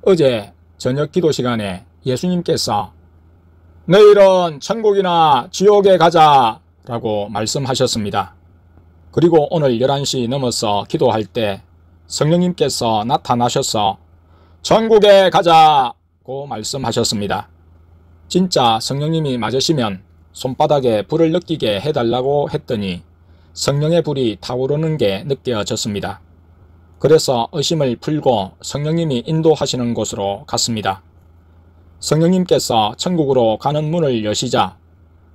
어제 저녁 기도 시간에 예수님께서 내일은 천국이나 지옥에 가자 라고 말씀하셨습니다. 그리고 오늘 11시 넘어서 기도할 때 성령님께서 나타나셔서 천국에 가자고 말씀하셨습니다. 진짜 성령님이 맞으시면 손바닥에 불을 느끼게 해달라고 했더니 성령의 불이 타오르는 게 느껴졌습니다. 그래서 의심을 풀고 성령님이 인도하시는 곳으로 갔습니다. 성령님께서 천국으로 가는 문을 여시자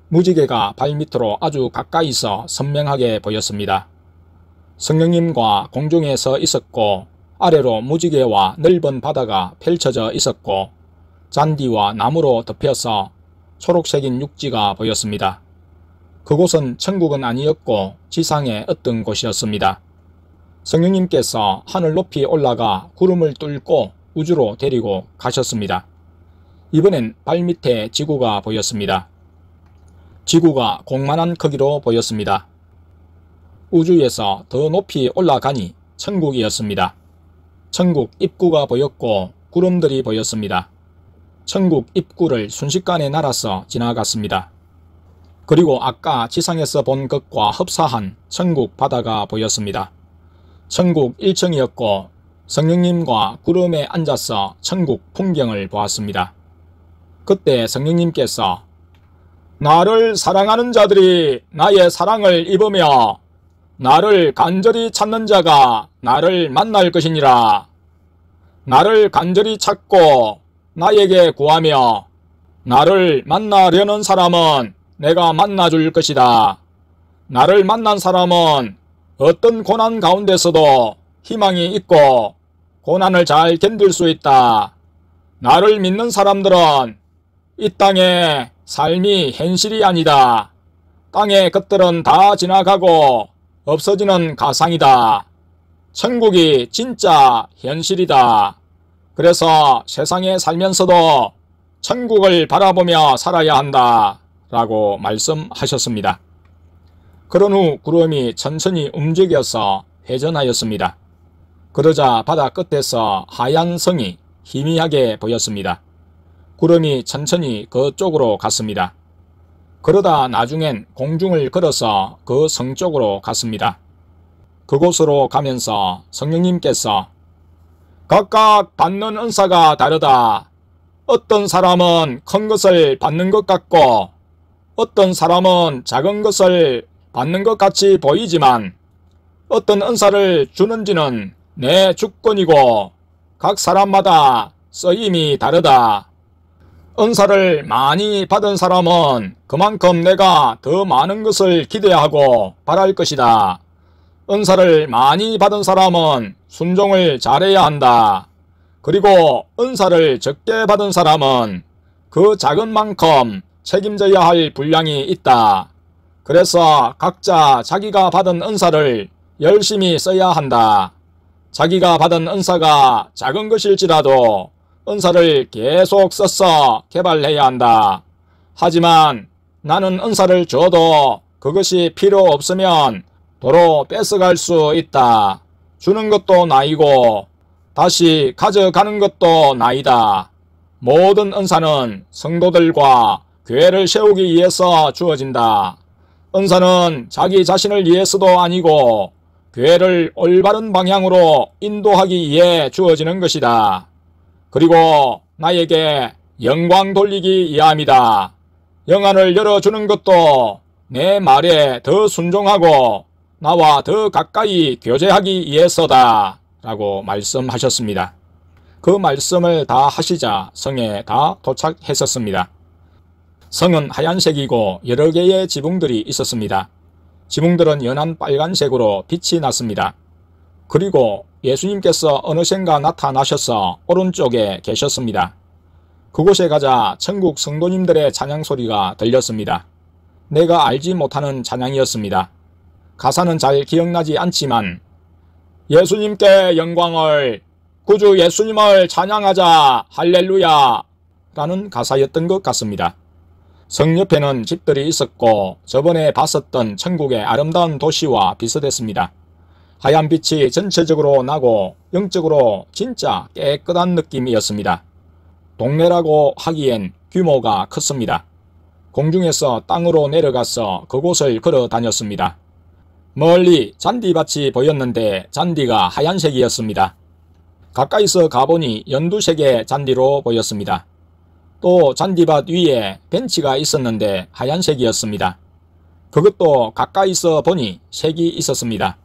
무지개가 발밑으로 아주 가까이서 선명하게 보였습니다. 성령님과 공중에 서 있었고 아래로 무지개와 넓은 바다가 펼쳐져 있었고 잔디와 나무로 덮여서 초록색인 육지가 보였습니다. 그곳은 천국은 아니었고 지상의 어떤 곳이었습니다. 성령님께서 하늘 높이 올라가 구름을 뚫고 우주로 데리고 가셨습니다. 이번엔 발밑에 지구가 보였습니다. 지구가 공만한 크기로 보였습니다. 우주에서 더 높이 올라가니 천국이었습니다. 천국 입구가 보였고 구름들이 보였습니다. 천국 입구를 순식간에 날아서 지나갔습니다. 그리고 아까 지상에서 본 것과 흡사한 천국 바다가 보였습니다. 천국 1층이었고 성령님과 구름에 앉아서 천국 풍경을 보았습니다. 그때 성령님께서 나를 사랑하는 자들이 나의 사랑을 입으며 나를 간절히 찾는 자가 나를 만날 것이니라. 나를 간절히 찾고 나에게 구하며 나를 만나려는 사람은 내가 만나줄 것이다. 나를 만난 사람은 어떤 고난 가운데서도 희망이 있고 고난을 잘 견딜 수 있다. 나를 믿는 사람들은 이 땅에 삶이 현실이 아니다. 땅의 것들은 다 지나가고 없어지는 가상이다. 천국이 진짜 현실이다. 그래서 세상에 살면서도 천국을 바라보며 살아야 한다 라고 말씀하셨습니다. 그런 후 구름이 천천히 움직여서 회전하였습니다. 그러자 바다 끝에서 하얀 성이 희미하게 보였습니다. 구름이 천천히 그쪽으로 갔습니다. 그러다 나중엔 공중을 걸어서 그 성 쪽으로 갔습니다. 그곳으로 가면서 성령님께서 각각 받는 은사가 다르다. 어떤 사람은 큰 것을 받는 것 같고 어떤 사람은 작은 것을 받는 것 같이 보이지만 어떤 은사를 주는지는 내 주권이고 각 사람마다 쓰임이 다르다. 은사를 많이 받은 사람은 그만큼 내가 더 많은 것을 기대하고 바랄 것이다. 은사를 많이 받은 사람은 순종을 잘해야 한다. 그리고 은사를 적게 받은 사람은 그 작은 만큼 책임져야 할 분량이 있다. 그래서 각자 자기가 받은 은사를 열심히 써야 한다. 자기가 받은 은사가 작은 것일지라도 은사를 계속 써서 개발해야 한다. 하지만 나는 은사를 줘도 그것이 필요 없으면 도로 뺏어갈 수 있다. 주는 것도 나이고 다시 가져가는 것도 나이다. 모든 은사는 성도들과 교회를 세우기 위해서 주어진다. 은사는 자기 자신을 위해서도 아니고 교회를 올바른 방향으로 인도하기 위해 주어지는 것이다. 그리고 나에게 영광 돌리기 위함이다. 영안을 열어주는 것도 내 말에 더 순종하고 나와 더 가까이 교제하기 위해서다 라고 말씀하셨습니다. 그 말씀을 다 하시자 성에 다 도착했었습니다. 성은 하얀색이고 여러 개의 지붕들이 있었습니다. 지붕들은 연한 빨간색으로 빛이 났습니다. 그리고 예수님께서 어느샌가 나타나셔서 오른쪽에 계셨습니다. 그곳에 가자 천국 성도님들의 찬양 소리가 들렸습니다. 내가 알지 못하는 찬양이었습니다. 가사는 잘 기억나지 않지만 예수님께 영광을, 구주 예수님을 찬양하자 할렐루야 라는 가사였던 것 같습니다. 성 옆에는 집들이 있었고 저번에 봤었던 천국의 아름다운 도시와 비슷했습니다. 하얀 빛이 전체적으로 나고 영적으로 진짜 깨끗한 느낌이었습니다. 동네라고 하기엔 규모가 컸습니다. 공중에서 땅으로 내려가서 그곳을 걸어 다녔습니다. 멀리 잔디밭이 보였는데 잔디가 하얀색이었습니다. 가까이서 가보니 연두색의 잔디로 보였습니다. 또 잔디밭 위에 벤치가 있었는데 하얀색이었습니다. 그것도 가까이서 보니 색이 있었습니다.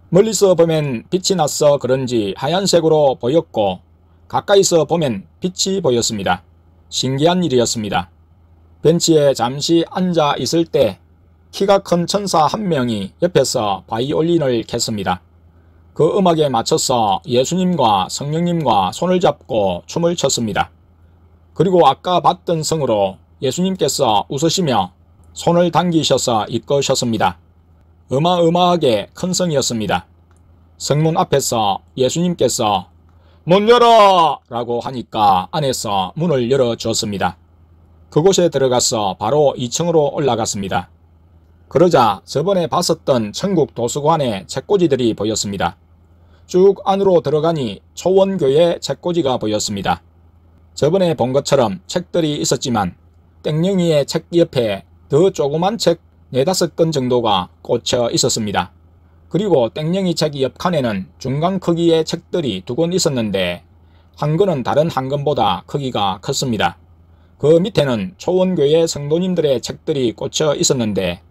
멀리서 보면 빛이 나서 그런지 하얀색으로 보였고 가까이서 보면 빛이 보였습니다. 신기한 일이었습니다. 벤치에 잠시 앉아 있을 때 키가 큰 천사 한 명이 옆에서 바이올린을 켰습니다. 그 음악에 맞춰서 예수님과 성령님과 손을 잡고 춤을 췄습니다. 그리고 아까 봤던 성으로 예수님께서 웃으시며 손을 당기셔서 이끄셨습니다. 어마어마하게 큰 성이었습니다. 성문 앞에서 예수님께서 문 열어! 라고 하니까 안에서 문을 열어주었습니다. 그곳에 들어가서 바로 2층으로 올라갔습니다. 그러자 저번에 봤었던 천국 도서관의 책꽂이들이 보였습니다. 쭉 안으로 들어가니 초원교회 책꽂이가 보였습니다. 저번에 본 것처럼 책들이 있었지만 땡영이의 책 옆에 더 조그만 책 4-5권 정도가 꽂혀 있었습니다. 그리고 땡영이 책 옆칸에는 중간 크기의 책들이 2권 있었는데 한 권은 다른 한 권보다 크기가 컸습니다. 그 밑에는 초원교회 성도님들의 책들이 꽂혀 있었는데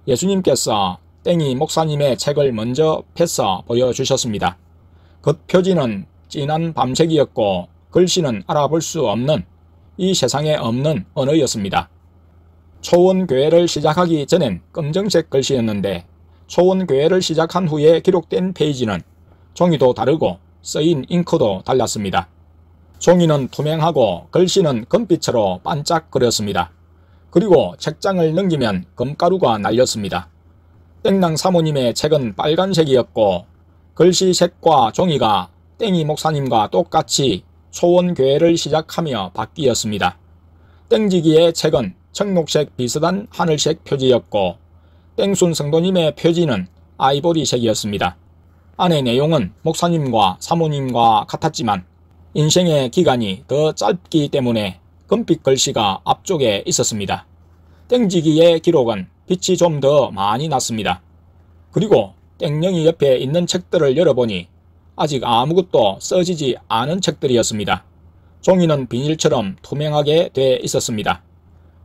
예수님께서 땡이 목사님의 책을 먼저 펴서 보여주셨습니다. 겉표지는 진한 밤색이었고 글씨는 알아볼 수 없는, 이 세상에 없는 언어였습니다. 초원교회를 시작하기 전엔 검정색 글씨였는데 초원교회를 시작한 후에 기록된 페이지는 종이도 다르고 쓰인 잉크도 달랐습니다. 종이는 투명하고 글씨는 금빛으로 반짝거렸습니다. 그리고 책장을 넘기면 금가루가 날렸습니다. 땡랑 사모님의 책은 빨간색이었고 글씨색과 종이가 땡이 목사님과 똑같이 초원교회를 시작하며 바뀌었습니다. 땡지기의 책은 청록색 비슷한 하늘색 표지였고 땡순 성도님의 표지는 아이보리색이었습니다. 안의 내용은 목사님과 사모님과 같았지만 인생의 기간이 더 짧기 때문에 금빛 글씨가 앞쪽에 있었습니다. 땡지기의 기록은 빛이 좀 더 많이 났습니다. 그리고 땡영이 옆에 있는 책들을 열어보니 아직 아무것도 써지지 않은 책들이었습니다. 종이는 비닐처럼 투명하게 돼 있었습니다.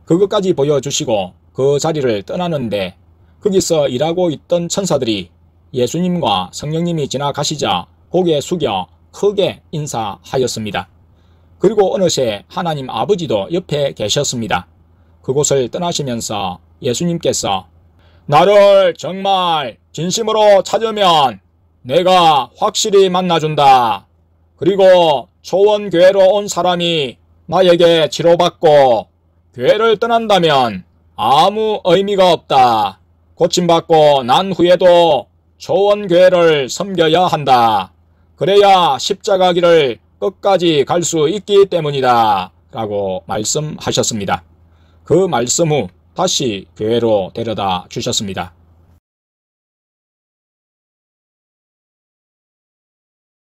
그것까지 보여주시고 그 자리를 떠나는데 거기서 일하고 있던 천사들이 예수님과 성령님이 지나가시자 고개 숙여 크게 인사하였습니다. 그리고 어느새 하나님 아버지도 옆에 계셨습니다. 그곳을 떠나시면서 예수님께서 나를 정말 진심으로 찾으면 내가 확실히 만나준다. 그리고 초원교회로 온 사람이 나에게 치료받고 교회를 떠난다면 아무 의미가 없다. 고침받고 난 후에도 초원교회를 섬겨야 한다. 그래야 십자가 길을 끝까지 갈 수 있기 때문이다. 라고 말씀하셨습니다. 그 말씀 후 다시 교회로 데려다 주셨습니다.